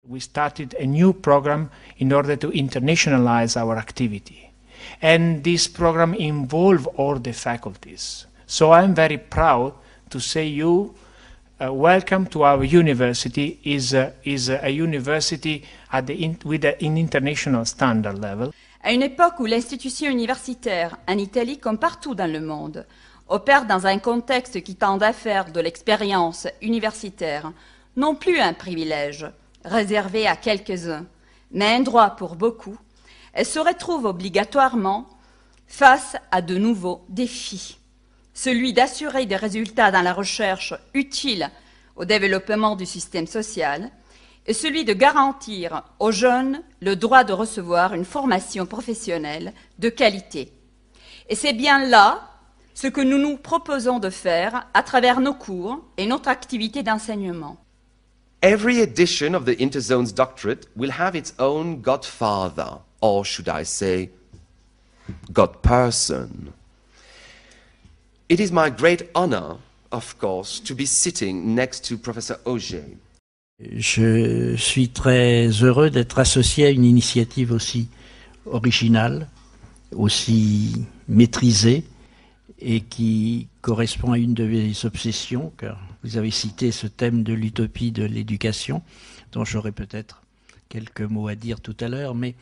We started a new program in order to internationalize our activity. And this program involved all the faculties. So I'm very proud to say you welcome to our university. Is a university with an international standard level. À une époque où l'institution universitaire, en Italie comme partout dans le monde, opère dans un contexte qui tend à faire de l'expérience universitaire non plus un privilège réservé à quelques-uns, mais un droit pour beaucoup, elle se retrouve obligatoirement face à de nouveaux défis. Celui d'assurer des résultats dans la recherche utiles au développement du système social et celui de garantir aux jeunes le droit de recevoir une formation professionnelle de qualité. Et c'est bien là ce que nous nous proposons de faire à travers nos cours et notre activité d'enseignement. Every edition of the Interzones doctorate will have its own godfather, or should I say, godperson. It is my great honor, of course, to be sitting next to Professor Auger. Je suis très heureux d'être associé à une initiative aussi originale, aussi maîtrisée et qui correspond à une de mes obsessions, car vous avez cité ce thème de l'utopie de l'éducation, dont j'aurai peut-être quelques mots à dire tout à l'heure, mais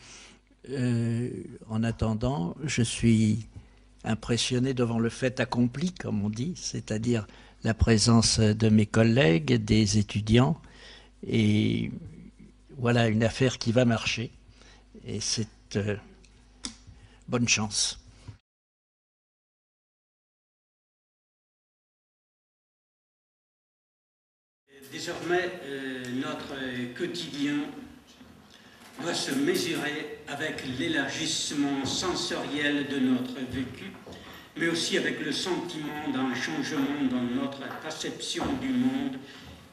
en attendant, je suis impressionné devant le fait accompli, comme on dit, c'est-à-dire la présence de mes collègues, des étudiants, et voilà une affaire qui va marcher, et c'est bonne chance. Désormais, notre quotidien doit se mesurer avec l'élargissement sensoriel de notre vécu, mais aussi avec le sentiment d'un changement dans notre perception du monde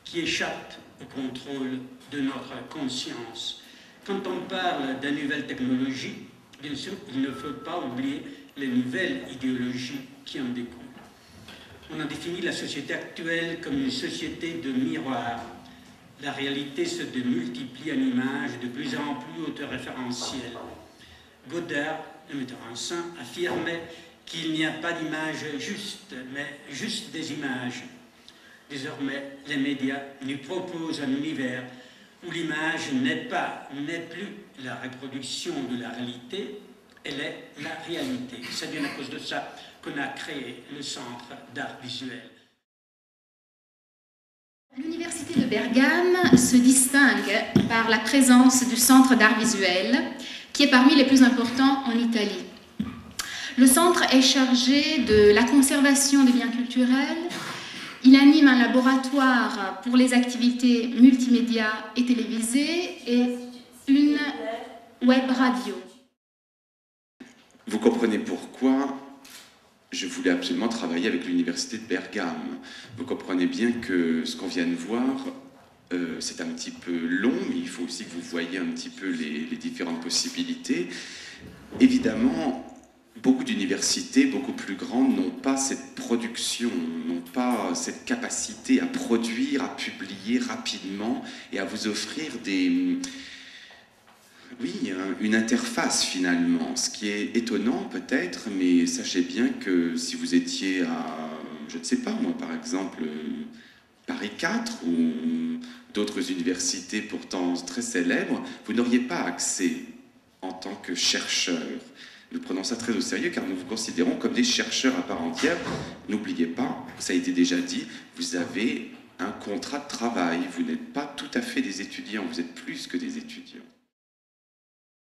qui échappe au contrôle de notre conscience. Quand on parle de nouvelles technologies, bien sûr, il ne faut pas oublier les nouvelles idéologies qui en découlent. On a défini la société actuelle comme une société de miroirs. La réalité se démultiplie en images de plus en plus autoréférentielles. Godard, le metteur en scène, affirmait qu'il n'y a pas d'image juste, mais juste des images. Désormais, les médias nous proposent un univers où l'image n'est plus la reproduction de la réalité, elle est la réalité. C'est bien à cause de ça qu'on a créé le Centre d'art visuel. L'Université de Bergame se distingue par la présence du Centre d'art visuel, qui est parmi les plus importants en Italie. Le centre est chargé de la conservation des biens culturels. Il anime un laboratoire pour les activités multimédia et télévisées et une web radio. Vous comprenez pourquoi je voulais absolument travailler avec l'Université de Bergame. Vous comprenez bien que ce qu'on vient de voir, c'est un petit peu long, mais il faut aussi que vous voyiez un petit peu les différentes possibilités. Évidemment, beaucoup d'universités, beaucoup plus grandes, n'ont pas cette production, n'ont pas cette capacité à produire, à publier rapidement et à vous offrir une interface finalement, ce qui est étonnant peut-être, mais sachez bien que si vous étiez à, je ne sais pas moi, par exemple, Paris 4 ou d'autres universités pourtant très célèbres, vous n'auriez pas accès en tant que chercheur. Nous prenons ça très au sérieux car nous vous considérons comme des chercheurs à part entière. N'oubliez pas, ça a été déjà dit, vous avez un contrat de travail, vous n'êtes pas tout à fait des étudiants, vous êtes plus que des étudiants.